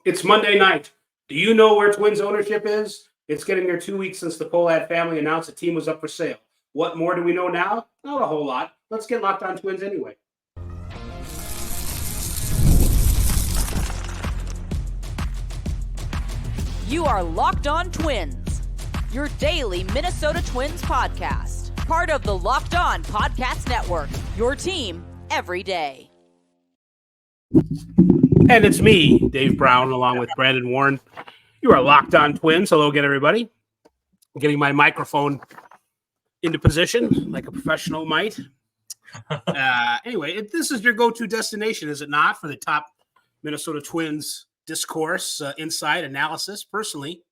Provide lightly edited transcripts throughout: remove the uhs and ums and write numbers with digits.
It's Monday night. Do you know where Twins ownership is? It's getting there 2 weeks since the Polad family announced the team was up for sale. What more do we know now? Not a whole lot. Let's get locked on Twins anyway. You are Locked On Twins, your daily Minnesota Twins podcast. Part of the Locked On Podcast Network, your team every day. And it's me, Dave Brown, along with Brandon Warren. You are Locked On Twins. Hello again, everybody. I'm getting my microphone into position like a professional might. Anyway, this is your go-to destination, is it not, for the top Minnesota Twins discourse, insight, analysis. Personally,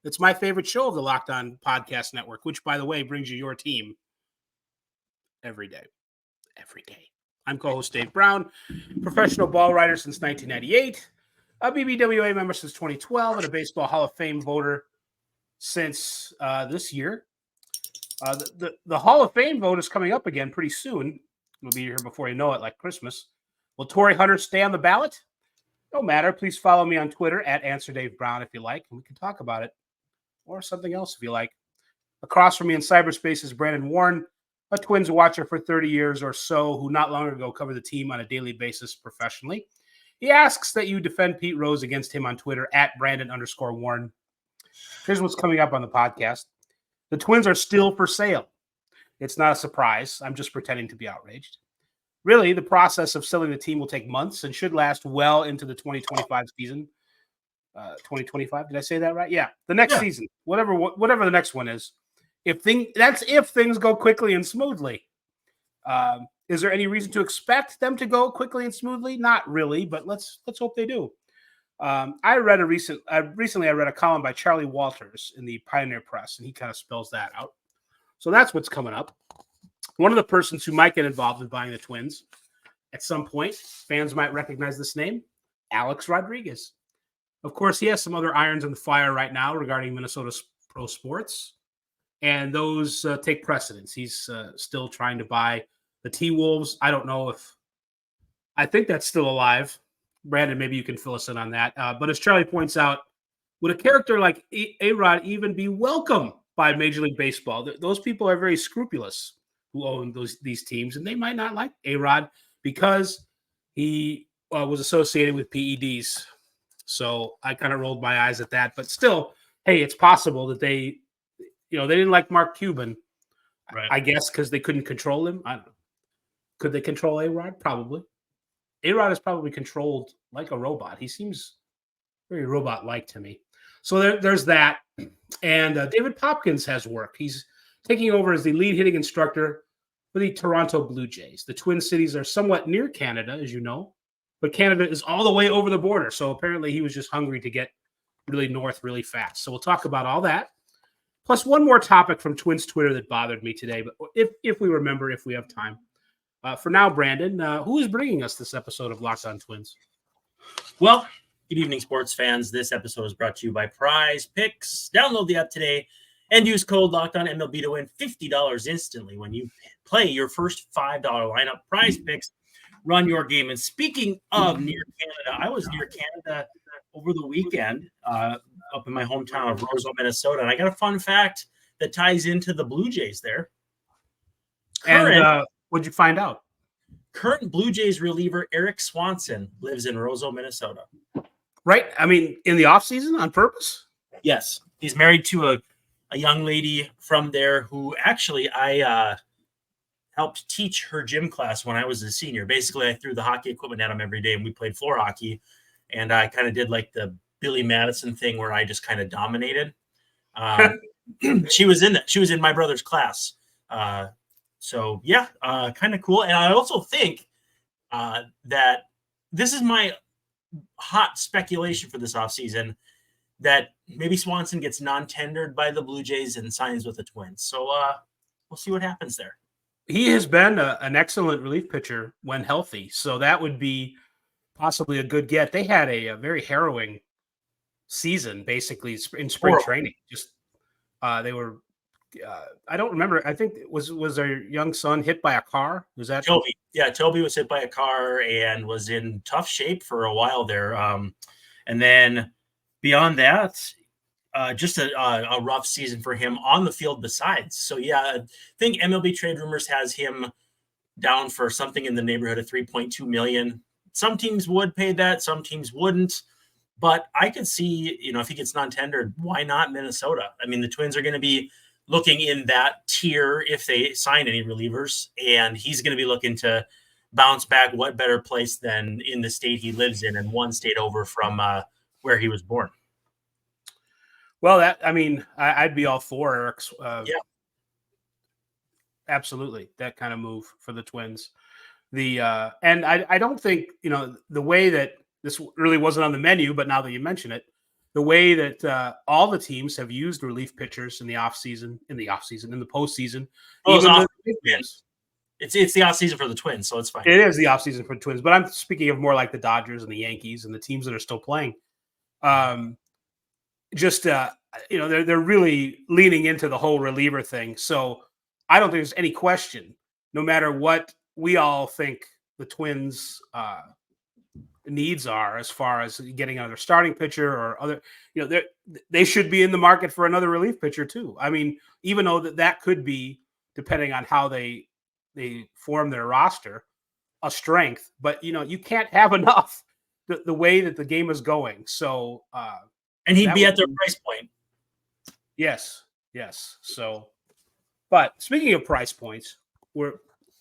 it's my favorite show of the Locked On Podcast Network, which, by the way, brings you your team every day. Every day. I'm co-host Dave Brown, professional ball writer since 1998, a BBWA member since 2012, and a Baseball Hall of Fame voter since this year. The Hall of Fame vote is coming up again pretty soon. It'll be here before you know it, like Christmas. Will Torrey Hunter stay on the ballot? No matter. Please follow me on Twitter at @AnswerDaveBrown if you like, and we can talk about it, or something else if you like. Across from me in cyberspace is Brandon Warren, a Twins watcher for 30 years or so, who not long ago covered the team on a daily basis professionally. He asks that you defend Pete Rose against him on Twitter at Brandon_Warren. Here's what's coming up on the podcast. The Twins are still for sale. It's not a surprise. I'm just pretending to be outraged. Really, the process of selling the team will take months and should last well into the 2025 season. 2025, did I say that right? Yeah, the next season, whatever the next one is. If things go quickly and smoothly. Is there any reason to expect them to go quickly and smoothly? Not really, but let's hope they do. Recently I read a column by Charlie Walters in the Pioneer Press, and he kind of spells that out. So that's what's coming up. One of the persons who might get involved in buying the Twins at some point, fans might recognize this name, Alex Rodriguez. Of course, he has some other irons in the fire right now regarding Minnesota's pro sports, and those take precedence. He's still trying to buy the T-Wolves. I don't know I think that's still alive. Brandon, maybe you can fill us in on that. But as Charlie points out, would a character like A-Rod even be welcome by Major League Baseball? Those people are very scrupulous who own these teams, and they might not like A-Rod because he was associated with PEDs. So I kind of rolled my eyes at that. But still, hey, it's possible that they didn't like Mark Cuban, right? I guess because they couldn't control him. I don't know. Could they control A-Rod? Probably. A-Rod is probably controlled like a robot. He seems very robot-like to me. So there's that. And David Popkins has work. He's taking over as the lead hitting instructor for the Toronto Blue Jays. The Twin Cities are somewhat near Canada, as you know, but Canada is all the way over the border. So apparently he was just hungry to get really north really fast. So we'll talk about all that. Plus one more topic from Twins Twitter that bothered me today, but if we remember, if we have time. For now, Brandon, who is bringing us this episode of Locked On Twins? Well, good evening, sports fans. This episode is brought to you by PrizePicks. Download the app today and use code LOCKEDONMLB to win $50 instantly when you play your first $5 lineup. PrizePicks, run your game. And speaking of near Canada, I was near Canada over the weekend up in my hometown of Roseville, Minnesota. And I got a fun fact that ties into the Blue Jays there. What'd you find out? Current Blue Jays reliever Eric Swanson lives in Roseville, Minnesota. Right? I mean, in the offseason on purpose? Yes. He's married to a young lady from there who actually I helped teach her gym class when I was a senior. Basically, I threw the hockey equipment at him every day, and we played floor hockey. And I kind of did like the Billy Madison thing where I just kind of dominated. She was in my brother's class. So, yeah, kind of cool. And I also think that this is my hot speculation for this offseason, that maybe Swanson gets non-tendered by the Blue Jays and signs with the Twins. So we'll see what happens there. He has been an excellent relief pitcher when healthy, so that would be possibly a good get. They had a very harrowing season, basically, in spring training. Just they were I don't remember. I think was their young son hit by a car? Was that Toby? Yeah, Toby was hit by a car and was in tough shape for a while there. And then beyond that, just a rough season for him on the field besides. So, yeah, I think MLB Trade Rumors has him down for something in the neighborhood of $3.2 million. Some teams would pay that, some teams wouldn't. But I could see, if he gets non-tendered, why not Minnesota? I mean, the Twins are going to be looking in that tier if they sign any relievers, and he's going to be looking to bounce back. What better place than in the state he lives in and one state over from where he was born? Well, I'd be all for Eric's. Yeah. Absolutely, that kind of move for the Twins. And I don't think, the way that this really wasn't on the menu, but now that you mention it, the way that all the teams have used relief pitchers in the postseason, in the postseason. It's the off season for the Twins, so it's fine. It is the off season for the Twins, but I'm speaking of more like the Dodgers and the Yankees and the teams that are still playing. They're really leaning into the whole reliever thing. So I don't think there's any question, no matter what we all think the Twins needs are as far as getting another starting pitcher or other, they should be in the market for another relief pitcher too. I mean, even though that could be, depending on how they form their roster, a strength, but you can't have enough the way that the game is going. So, and he'd be at their price point. Yes. So, but speaking of price points,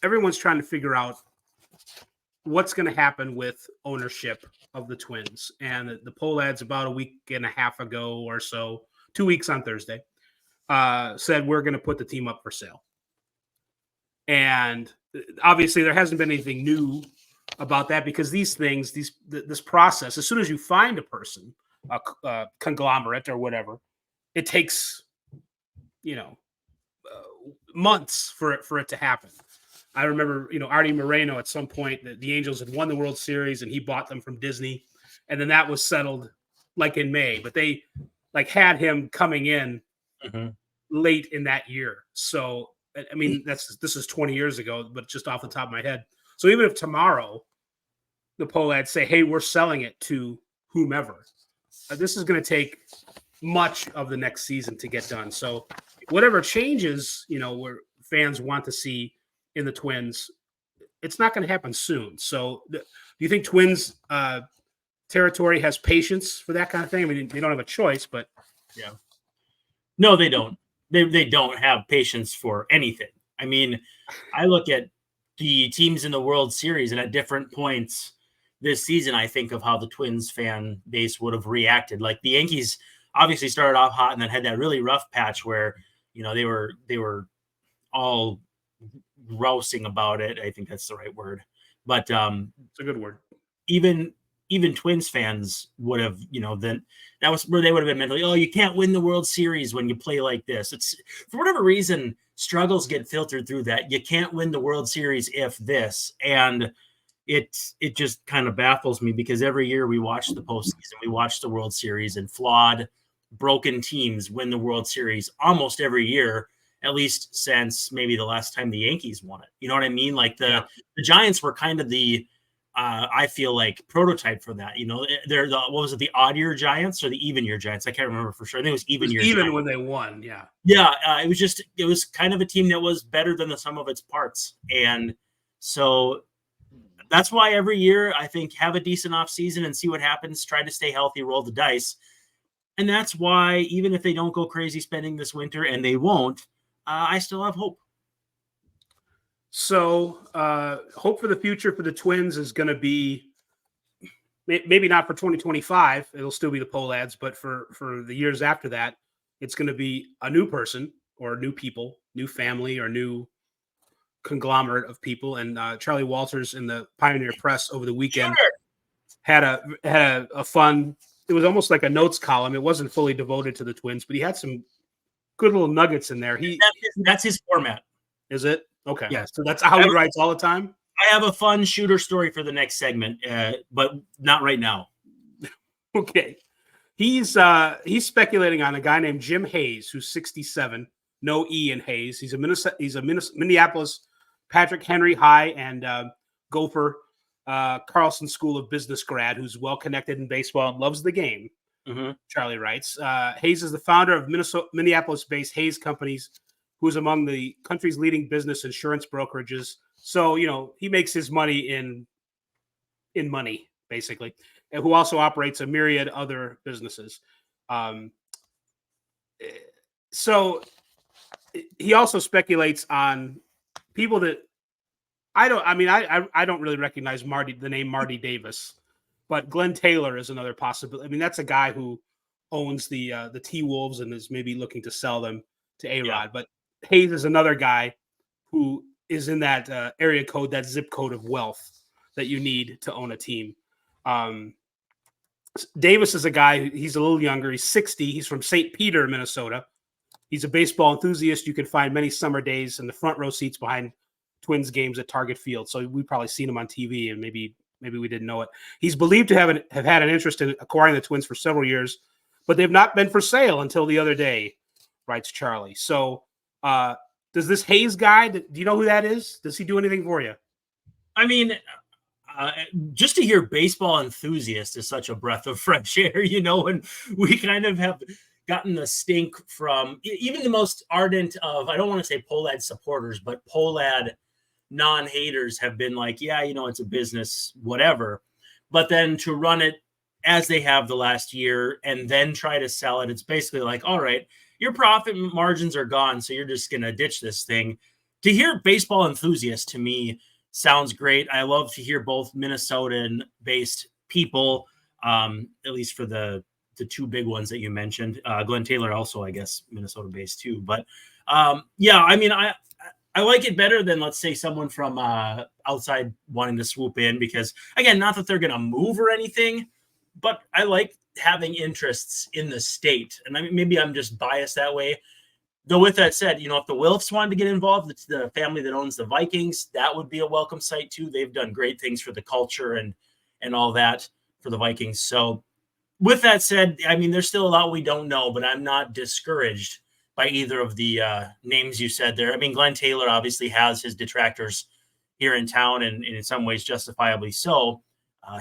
everyone's trying to figure out what's going to happen with ownership of the Twins. And the poll ads about a week and a half ago or so, 2 weeks on Thursday, said we're going to put the team up for sale. And obviously there hasn't been anything new about that, because these things, this process, as soon as you find a person, a conglomerate or whatever, it takes, months for it to happen. I remember, Artie Moreno at some point, the Angels had won the World Series and he bought them from Disney. And then that was settled like in May, but they had him coming in late in that year. So, I mean, this is 20 years ago, but just off the top of my head. So even if tomorrow the poll ads say, hey, we're selling it to whomever, this is going to take much of the next season to get done. So whatever changes, where fans want to see in the Twins, it's not going to happen soon. So do you think Twins territory has patience for that kind of thing? I mean, they don't have a choice, but yeah. No, they don't. They don't have patience for anything. I mean, I look at the teams in the World Series, and at different points this season, I think of how the Twins fan base would have reacted. Like the Yankees obviously started off hot and then had that really rough patch where, they were all grousing about it. I think that's the right word, but it's a good word. Even Twins fans would have, then that was where they would have been mentally, oh, you can't win the World Series when you play like this. It's, for whatever reason, struggles get filtered through that. You can't win the World Series if this, and it just kind of baffles me, because every year we watch the postseason, we watch the World Series, and flawed, broken teams win the World Series almost every year, at least since maybe the last time the Yankees won it. You know what I mean? Like the Giants were kind of the, I feel like, prototype for that. They're what was it, the odd year Giants or the even year Giants? I can't remember for sure. I think it was even year. Even Giants. when they won, yeah. Yeah, it was kind of a team that was better than the sum of its parts, and so that's why every year I think have a decent off season and see what happens. Try to stay healthy, roll the dice, and that's why even if they don't go crazy spending this winter, and they won't, I still have hope. So hope for the future for the Twins is going to be maybe not for 2025. It'll still be the poll ads, but for the years after that, it's going to be a new person or new people, new family or new conglomerate of people. And Charlie Walters in the Pioneer Press over the weekend had a fun, it was almost like a notes column. It wasn't fully devoted to the Twins, but he had some good little nuggets in there. That's his format. Is it? Okay. Yeah. So that's how he writes all the time? I have a fun shooter story for the next segment, but not right now. Okay. He's speculating on a guy named Jim Hayes, who's 67, no E in Hayes. He's a Minneapolis Patrick Henry high and Gopher Carlson School of Business grad who's well connected in baseball and loves the game. Mm-hmm. Charlie writes, Hayes is the founder of Minneapolis-based Hayes Companies, who's among the country's leading business insurance brokerages. So, he makes his money in money, basically, and who also operates a myriad other businesses. So he also speculates on people that I don't really recognize the name Marty Davis, but Glenn Taylor is another possibility. I mean, that's a guy who owns the T-Wolves and is maybe looking to sell them to A-Rod. Yeah. But Hayes is another guy who is in that area code, that zip code of wealth that you need to own a team. Davis is a guy, he's a little younger. He's 60. He's from St. Peter, Minnesota. He's a baseball enthusiast. You can find many summer days in the front row seats behind Twins games at Target Field. So we've probably seen him on TV, and maybe we didn't know it. He's believed to have had an interest in acquiring the Twins for several years, but they've not been for sale until the other day, writes Charlie. So does this Hayes guy, do you know who that is? Does he do anything for you? I mean, just to hear baseball enthusiast is such a breath of fresh air, and we kind of have gotten the stink from even the most ardent of, I don't want to say Pohlad supporters, but Pohlad non-haters have been like, yeah, it's a business, whatever. But then to run it as they have the last year and then try to sell it, it's basically like, all right, your profit margins are gone, so you're just going to ditch this thing. To hear baseball enthusiasts, to me, sounds great. I love to hear both Minnesotan-based people, at least for the two big ones that you mentioned. Glenn Taylor also, I guess, Minnesota-based too. But yeah, I mean, I like it better than, let's say, someone from outside wanting to swoop in because, again, not that they're going to move or anything, but I like having interests in the state. And I mean, maybe I'm just biased that way. Though with that said, if the Wilfs wanted to get involved, it's the family that owns the Vikings. That would be a welcome sight too. They've done great things for the culture and all that for the Vikings. So with that said, I mean, there's still a lot we don't know, but I'm not discouraged by either of the names you said there. I mean, Glenn Taylor obviously has his detractors here in town, and in some ways justifiably so.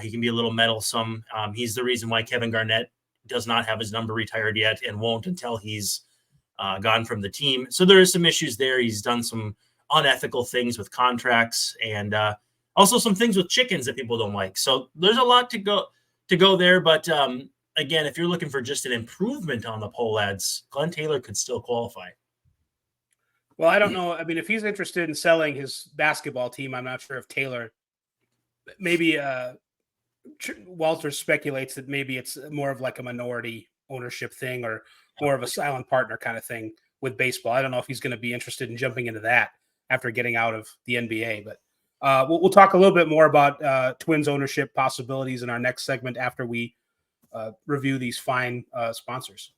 He can be a little meddlesome. He's the reason why Kevin Garnett does not have his number retired yet and won't until he's gone from the team. So there is some issues there. He's done some unethical things with contracts and also some things with chickens that people don't like. So there's a lot to go there. But again, if you're looking for just an improvement on the Pohlads, Glenn Taylor could still qualify. Well, I don't know. I mean, if he's interested in selling his basketball team, I'm not sure if Taylor, maybe Walter speculates that maybe it's more of like a minority ownership thing or more of a silent partner kind of thing with baseball. I don't know if he's going to be interested in jumping into that after getting out of the NBA, but we'll talk a little bit more about Twins ownership possibilities in our next segment after we review these fine sponsors.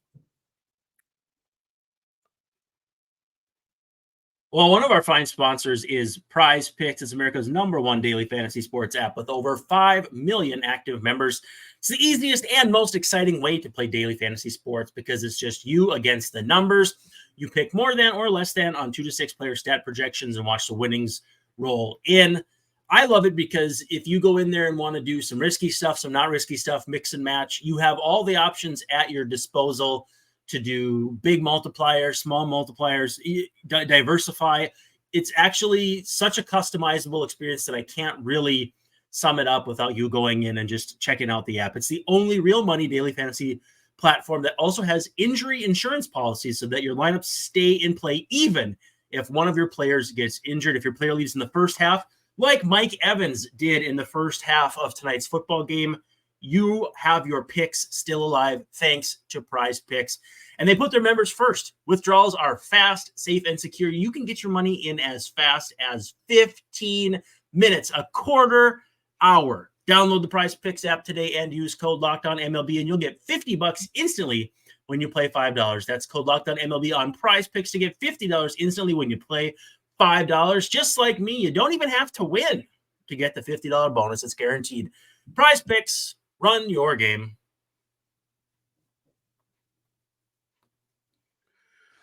Well, one of our fine sponsors is PrizePicks. It's America's #1 daily fantasy sports app with over 5 million active members. It's the easiest and most exciting way to play daily fantasy sports because it's just you against the numbers. You pick more than or less than on 2 to 6 player stat projections and watch the winnings roll in. I love it because if you go in there and want to do some risky stuff, some not risky stuff, mix and match, you have all the options at your disposal to do big multipliers, small multipliers, diversify. It's actually such a customizable experience that I can't really sum it up without you going in and just checking out the app. It's the only real money daily fantasy platform that also has injury insurance policies so that your lineups stay in play even if one of your players gets injured. If your player leaves in the first half, like Mike Evans did in the first half of tonight's football game, you have your picks still alive thanks to PrizePicks. And they put their members first. Withdrawals are fast, safe, and secure. You can get your money in as fast as 15 minutes, a quarter hour. Download the PrizePicks app today and use code LOCKEDONMLB, and you'll get $50 instantly when you play $5. That's code LOCKEDONMLB on PrizePicks to get $50 instantly when you play $5. Just like me, you don't even have to win to get the $50 bonus. It's guaranteed. PrizePicks, run your game.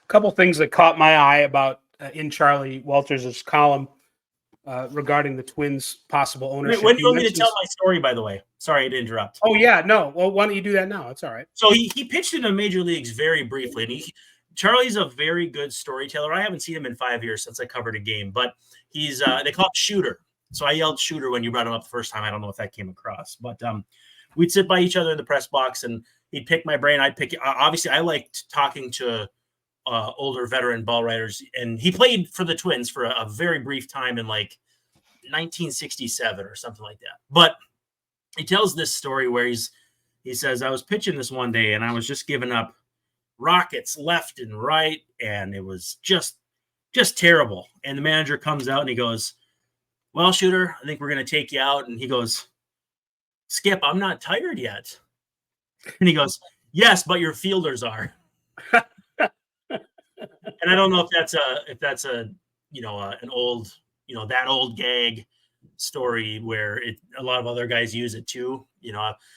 A couple things that caught my eye about in Charlie Walters' column. regarding the Twins' possible ownership. When do you want me to tell my story, by the way? Sorry to interrupt. Oh, yeah, no. Well, why don't you do that now? It's all right. So he pitched in the major leagues very briefly. And Charlie's a very good storyteller. I haven't seen him in 5 years since I covered a game, but he's they call him Shooter. So I yelled Shooter when you brought him up the first time. I don't know if that came across, but we'd sit by each other in the press box and he'd pick my brain. I'd pick. Obviously, I liked talking to older veteran ball writers, and he played for the Twins for a very brief time in like 1967 or something like that. But he tells this story where he says, I was pitching this one day and I was just giving up rockets left and right, and it was just terrible. And the manager comes out and he goes, well, Shooter, I think we're going to take you out. And he goes, Skip, I'm not tired yet. And he goes, yes, but your fielders are. And I don't know if that's a an old, that old gag story where a lot of other guys use it too.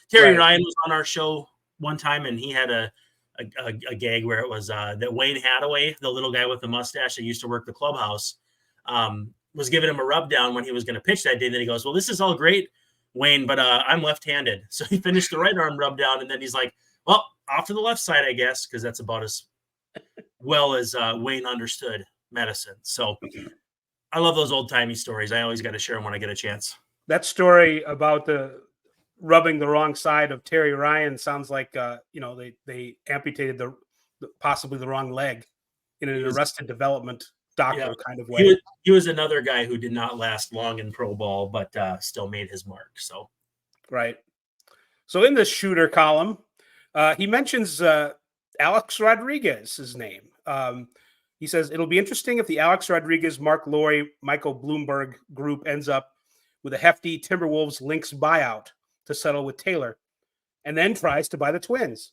Terry Ryan was on our show one time and he had a gag where it was that Wayne Hathaway, the little guy with the mustache that used to work the clubhouse, was giving him a rub down when he was going to pitch that day. And then he goes, well, this is all great, Wayne, but I'm left-handed. So he finished the right arm rub down. And then he's like, well, off to the left side, I guess, because that's about as well as Wayne understood medicine. So I love those old-timey stories. I always got to share them when I get a chance. That story about the rubbing the wrong side of Terry Ryan sounds like, they amputated possibly the wrong leg in an Arrested Development doctor kind of way. He was another guy who did not last long in pro ball, but still made his mark. So, right. So in the Shooter column, he mentions Alex Rodriguez's name. He says, it'll be interesting if the Alex Rodriguez, Mark Laurie, Michael Bloomberg group ends up with a hefty Timberwolves Lynx buyout to settle with Taylor and then tries to buy the Twins.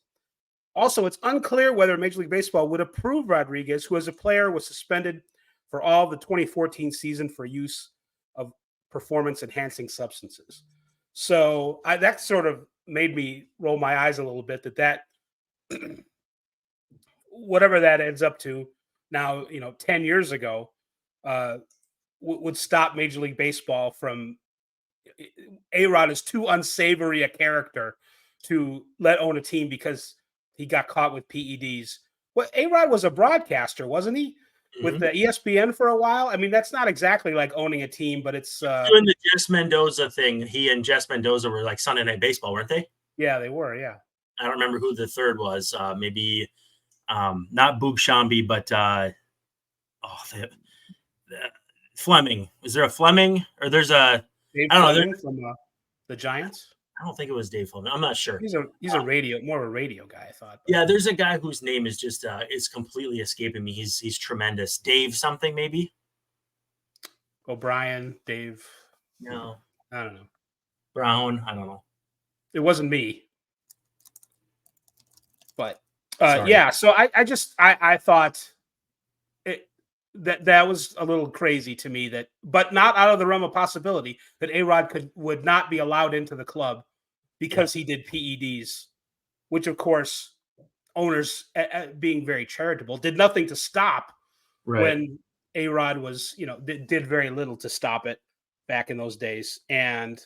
Also, it's unclear whether Major League Baseball would approve Rodriguez, who as a player was suspended for all of the 2014 season for use of performance-enhancing substances. So that sort of made me roll my eyes a little bit that whatever that ends up to now, 10 years ago, would stop Major League Baseball from A-Rod is too unsavory a character to let own a team because he got caught with PEDs. Well, A-Rod was a broadcaster, wasn't he? Mm-hmm. With the ESPN for a while. I mean, that's not exactly like owning a team, but it's doing the Jess Mendoza thing. He and Jess Mendoza were like Sunday Night Baseball, weren't they? Yeah, they were. Yeah. I don't remember who the third was. Maybe not Boog Shambi, but Fleming. Is there a Fleming or there's a Dave Fleming from the Giants? I don't think it was Dave Fleming. I'm not sure. He's a radio, more of a radio guy, I thought. But. Yeah, there's a guy whose name is just is completely escaping me. He's tremendous. Dave something maybe. O'Brien, Dave. No, I don't know. Brown. I don't know. It wasn't me. But yeah, so I thought that was a little crazy to me, but not out of the realm of possibility that A-Rod would not be allowed into the club because he did PEDs, which of course owners being very charitable did nothing to stop when A-Rod was, did very little to stop it back in those days. And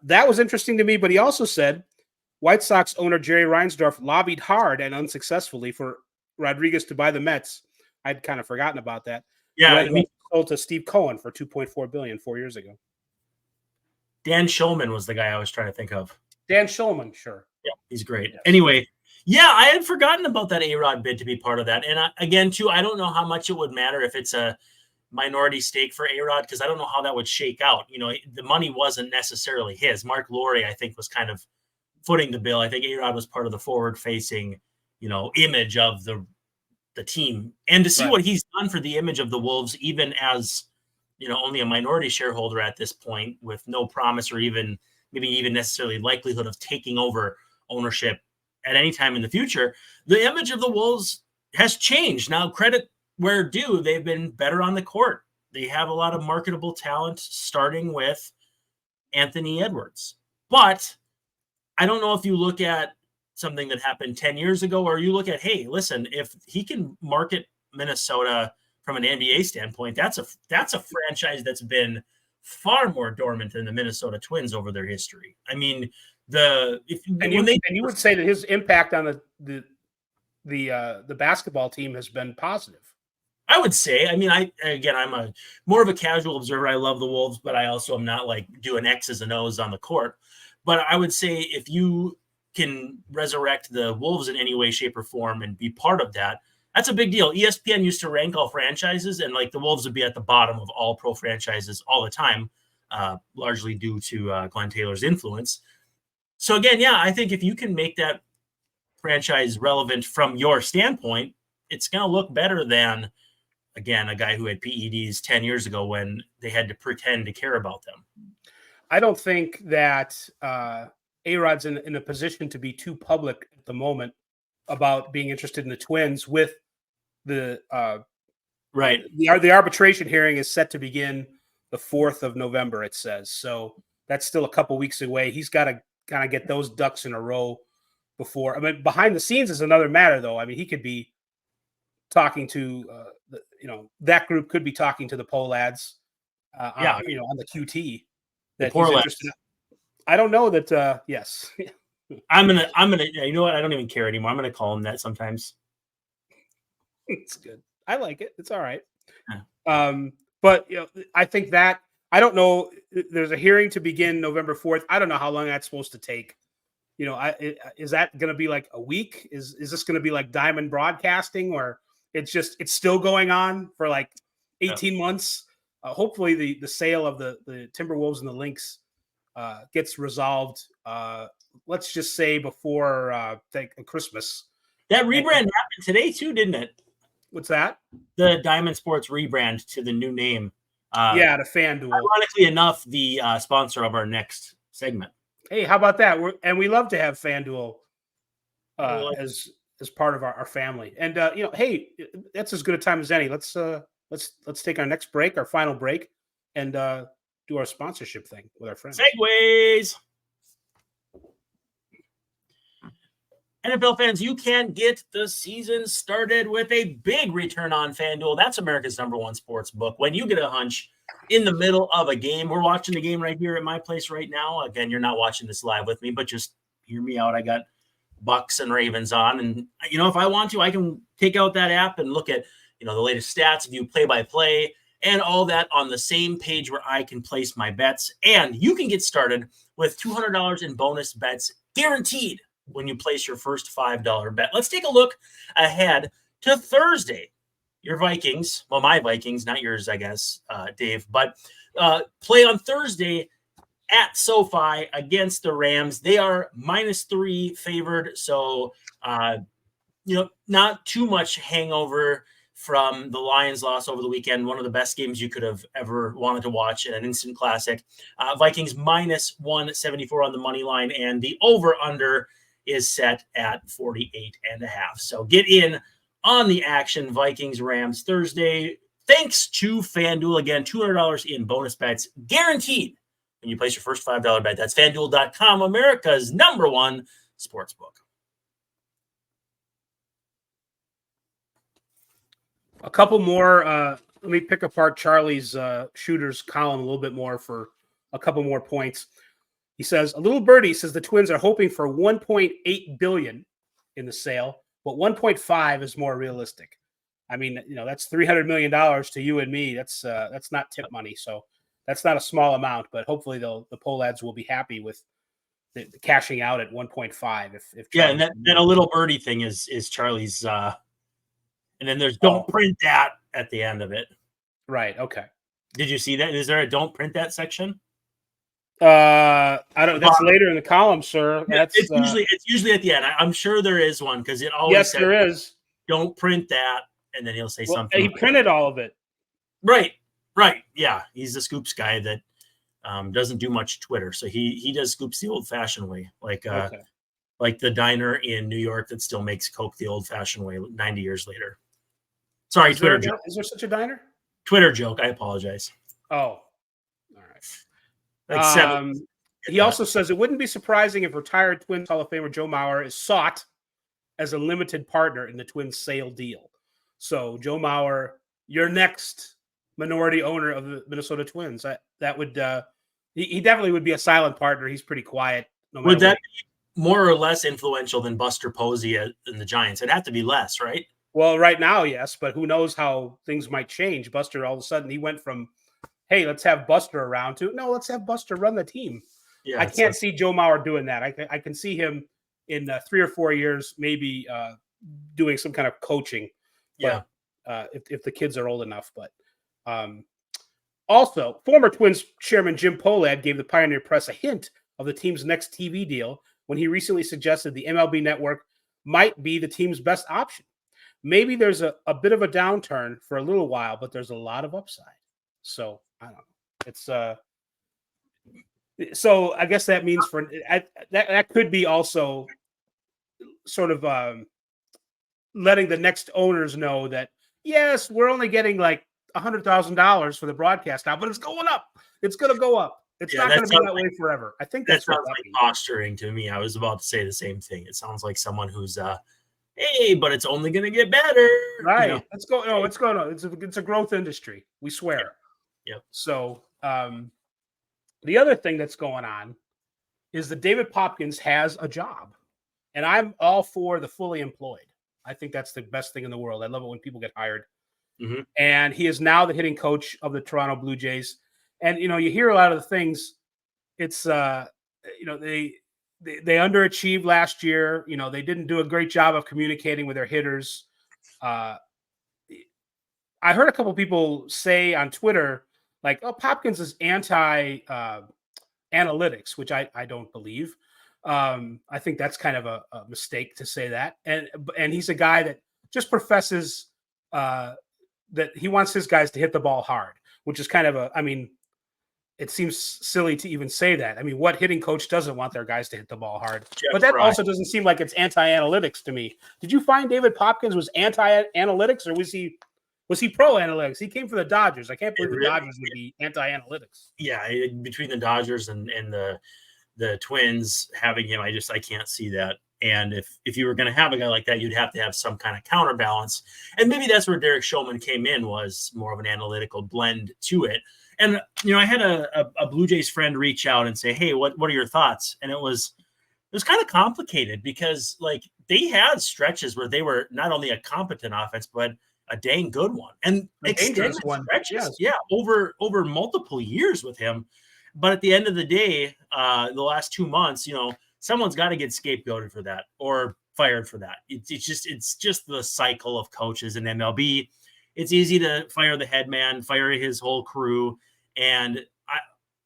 that was interesting to me, but he also said White Sox owner Jerry Reinsdorf lobbied hard and unsuccessfully for Rodriguez to buy the Mets. I'd kind of forgotten about that. Yeah, he sold to Steve Cohen for $2.4 billion 4 years ago. Dan Shulman was the guy I was trying to think of. Dan Shulman, sure. Yeah, he's great. Yes. Anyway, yeah, I had forgotten about that A-Rod bid to be part of that. And again, too, I don't know how much it would matter if it's a minority stake for A-Rod because I don't know how that would shake out. The money wasn't necessarily his. Mark Laurie, I think, was kind of footing the bill. I think A-Rod was part of the forward-facing, image of the team, and to see what he's done for the image of the Wolves, even as only a minority shareholder at this point, with no promise or even necessarily likelihood of taking over ownership at any time in the future. The image of the Wolves has changed. Now, credit where due, they've been better on the court. They have a lot of marketable talent, starting with Anthony Edwards. But I don't know if you look at something that happened 10 years ago, or you look at, hey, listen, if he can market Minnesota from an NBA standpoint, that's a franchise that's been far more dormant than the Minnesota Twins over their history. I mean, you would say that his impact on the basketball team has been positive. I would say, I mean, I'm a more of a casual observer. I love the Wolves, but I also am not like doing X's and O's on the court. But I would say if you can resurrect the Wolves in any way, shape, or form and be part of that, that's a big deal. ESPN used to rank all franchises, and like the Wolves would be at the bottom of all pro franchises all the time, largely due to Glenn Taylor's influence. So again, yeah, I think if you can make that franchise relevant from your standpoint, it's going to look better than, again, a guy who had PEDs 10 years ago when they had to pretend to care about them. I don't think that A-Rod's in a position to be too public at the moment about being interested in the Twins with the right. The arbitration hearing is set to begin the 4th of November, it says. So that's still a couple weeks away. He's got to kind of get those ducks in a row before. I mean, behind the scenes is another matter, though. I mean, he could be talking to, that group could be talking to the Pohlads, on the QT. That he's interested in. I don't know that. Yes, I'm gonna. You know what? I don't even care anymore. I'm gonna call him that sometimes. It's good. I like it. It's all right. Yeah. But I think that I don't know. There's a hearing to begin November 4th. I don't know how long that's supposed to take. Is that going to be like a week? Is this going to be like Diamond Broadcasting, or it's still going on for like 18 months? Hopefully the sale of the Timberwolves and the Lynx gets resolved. Let's just say before Christmas. That rebrand happened today too, didn't it? What's that? The Diamond Sports rebrand to the new name. To FanDuel. Ironically enough, the sponsor of our next segment. Hey, how about that? We love to have FanDuel as part of our family. And hey, that's as good a time as any. Let's take our next break, our final break, and do our sponsorship thing with our friends. Segways. NFL fans, you can get the season started with a big return on FanDuel. That's America's #1 sports book. When you get a hunch in the middle of a game, we're watching the game right here at my place right now. Again, you're not watching this live with me, but just hear me out. I got Bucks and Ravens on, and if I want to, I can take out that app and look at the latest stats, view play-by-play, and all that on the same page where I can place my bets. And you can get started with $200 in bonus bets guaranteed when you place your first $5 bet. Let's take a look ahead to Thursday. Your Vikings, well, my Vikings, not yours, I guess, Dave, but play on Thursday at SoFi against the Rams. They are -3 favored, so not too much hangover from the Lions loss over the weekend. One of the best games you could have ever wanted to watch in an instant classic. Vikings -174 on the money line, and the over-under is set at 48.5. So get in on the action. Vikings Rams Thursday. Thanks to FanDuel. Again, $200 in bonus bets guaranteed when you place your first $5 bet. That's FanDuel.com, America's #1 sportsbook. A couple more. Let me pick apart Charlie's shooters column a little bit more for a couple more points. He says, a little birdie says the Twins are hoping for $1.8 billion in the sale, but 1.5 is more realistic. I mean, that's $300 million to you and me. That's not tip money, so that's not a small amount. But hopefully, the Pohlads will be happy with the cashing out at 1.5. If and then a little birdie thing is Charlie's. And then there's don't print that at the end of it. Right. Okay. Did you see that? Is there a don't print that section? I don't. That's later in the column, sir. That's it's usually at the end. I'm sure there is one because it always yes, says, there is. Don't print that, and then he'll say something. He printed all of it. Right. Yeah, he's the scoops guy that doesn't do much Twitter, so he does scoops the old-fashioned way, like the diner in New York that still makes Coke the old-fashioned way 90 years later. Sorry, Twitter joke. Is there such a diner? Twitter joke. I apologize. Oh, all right. Like 7. He also says it wouldn't be surprising if retired Twins Hall of Famer Joe Mauer is sought as a limited partner in the Twins sale deal. So Joe Mauer your next minority owner of the Minnesota Twins. That would he definitely would be a silent partner. He's pretty quiet. No matter Would that what. be more or less influential than Buster Posey in the Giants? It'd have to be less, right? Well, right now, yes, but who knows how things might change. Buster, all of a sudden, he went from, hey, let's have Buster around to, no, let's have Buster run the team. Yeah, I can't see Joe Mauer doing that. I can see him in 3 or 4 years, maybe doing some kind of coaching. Yeah. If the kids are old enough. But also, former Twins chairman Jim Pohlad gave the Pioneer Press a hint of the team's next TV deal when he recently suggested the MLB Network might be the team's best option. Maybe there's a bit of a downturn for a little while, but there's a lot of upside. So I don't know. It's so I guess that means that could be also sort of letting the next owners know that yes, we're only getting like $100,000 for the broadcast now, but it's going up. It's going to go up. It's not going to be that way forever. I think that sounds like posturing to me. I was about to say the same thing. It sounds like someone who's hey, but it's only going to get better. Right. Let's go. No, it's going to. It's a growth industry. We swear. Yep. So the other thing that's going on is that David Popkins has a job, and I'm all for the fully employed. I think that's the best thing in the world. I love it when people get hired. Mm-hmm. And he is now the hitting coach of the Toronto Blue Jays. And you hear a lot of the things. It's they underachieved last year. They didn't do a great job of communicating with their hitters. I heard a couple people say on Twitter, like, "Oh, Popkins is anti analytics," which I don't believe. I think that's kind of a mistake to say that. And he's a guy that just professes that he wants his guys to hit the ball hard, which is kind of it seems silly to even say that. I mean, what hitting coach doesn't want their guys to hit the ball hard? But that also doesn't seem like it's anti-analytics to me. Did you find David Popkins was anti-analytics, or was he pro-analytics? He came from the Dodgers. I can't believe the Dodgers would be anti-analytics. Yeah, between the Dodgers and the Twins having him, I can't see that. And if you were going to have a guy like that, you'd have to have some kind of counterbalance. And maybe that's where Derek Shulman came in, was more of an analytical blend to it. And, I had a Blue Jays friend reach out and say, hey, what are your thoughts? And it was kind of complicated because, like, they had stretches where they were not only a competent offense, but a dang good one. And extended stretches, over multiple years with him. But at the end of the day, the last 2 months, someone's got to get scapegoated for that or fired for that. It's just the cycle of coaches in MLB. It's easy to fire the head man, fire his whole crew. And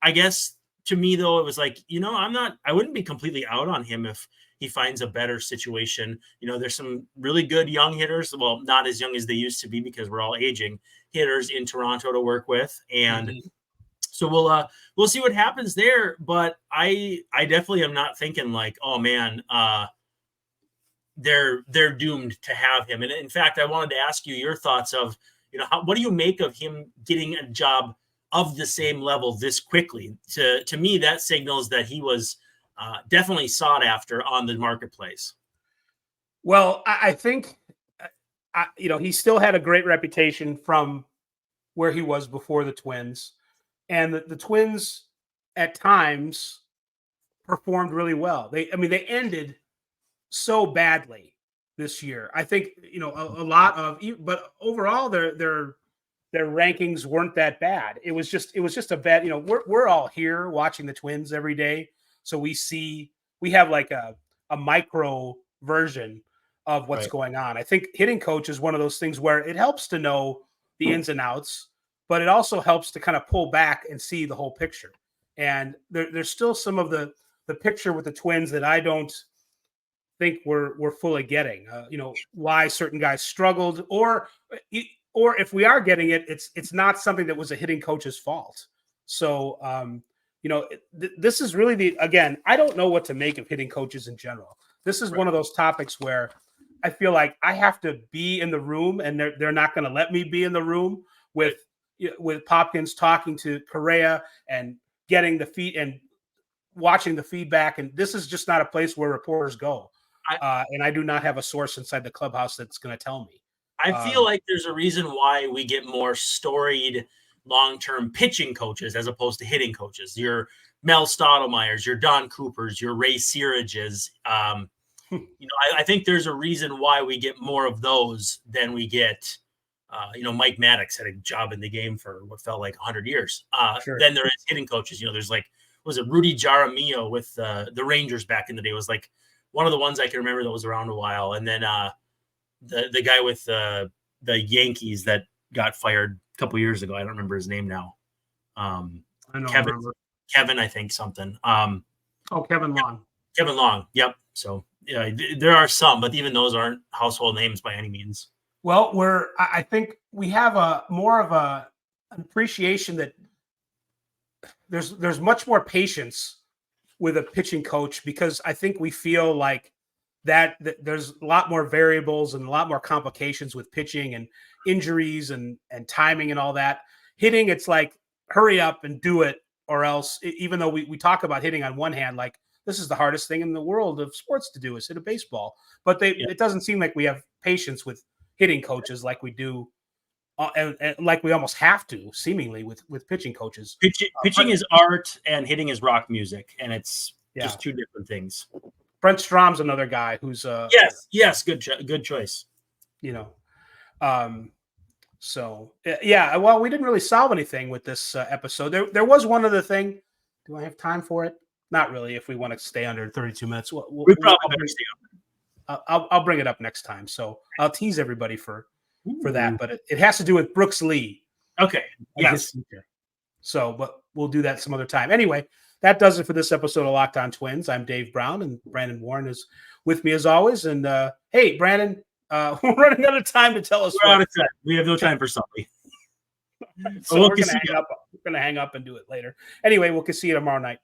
I guess to me, though, it was like, I wouldn't be completely out on him if he finds a better situation. There's some really good young hitters. Well, not as young as they used to be because we're all aging hitters in Toronto to work with. And so we'll see what happens there. But I definitely am not thinking like, oh man, they're doomed to have him. And in fact, I wanted to ask you your thoughts of, what do you make of him getting a job of the same level this quickly? To me, that signals that he was definitely sought after on the marketplace. Well, I think, he still had a great reputation from where he was before the Twins. And the Twins at times performed really well. They ended so badly this year. I think, a lot of, but overall their rankings weren't that bad. It was just a bad, we're all here watching the Twins every day. So we have like a micro version of what's going on. I think hitting coach is one of those things where it helps to know the ins and outs, but it also helps to kind of pull back and see the whole picture. And there's still some of the picture with the Twins that I don't think we're fully getting. Why certain guys struggled, or if we are getting it, it's not something that was a hitting coach's fault. So this is really again, I don't know what to make of hitting coaches in general. This is one of those topics where I feel like I have to be in the room, and they're not going to let me be in the room with Popkins talking to Correa and getting the feed and watching the feedback. And this is just not a place where reporters go. And I do not have a source inside the clubhouse that's going to tell me. I feel like there's a reason why we get more storied long-term pitching coaches as opposed to hitting coaches. Your Mel Stottlemyers, your Don Coopers, your Ray Searages. I think there's a reason why we get more of those than we get. Mike Maddox had a job in the game for what felt like 100 years. Sure. Then there is hitting coaches. There's was it Rudy Jaramillo with the Rangers back in the day? It was like one of the ones I can remember that was around a while. And then the guy with the Yankees that got fired a couple years ago. I don't remember his name now. I don't remember. Kevin, I think something. Kevin Long. Kevin Long. Yep. So yeah, there are some, but even those aren't household names by any means. Well, I think we have more of an appreciation that there's much more patience with a pitching coach, because I think we feel like that there's a lot more variables and a lot more complications with pitching and injuries and timing and all that. Hitting, it's like, hurry up and do it, or else, even though we talk about hitting on one hand, like this is the hardest thing in the world of sports to do is hit a baseball. But it doesn't seem like we have patience with hitting coaches like we do, and like we almost have to, seemingly, with pitching coaches. Pitching is art and hitting is rock music, and it's just two different things. Brent Strom's another guy who's yes, good choice. So well, we didn't really solve anything with this episode. There was one other thing. Do I have time for it? Not really. If we want to stay under 32 minutes, we probably better stay up. I'll bring it up next time. So I'll tease everybody for that, but it has to do with Brooks Lee. Okay. Yes. So, but we'll do that some other time. Anyway, that does it for this episode of Locked On Twins. I'm Dave Brown, and Brandon Warren is with me as always. And hey, Brandon, we're running out of time to tell us. We're out of time. We have no time for something. So we're going to hang up and do it later. Anyway, we'll see you tomorrow night.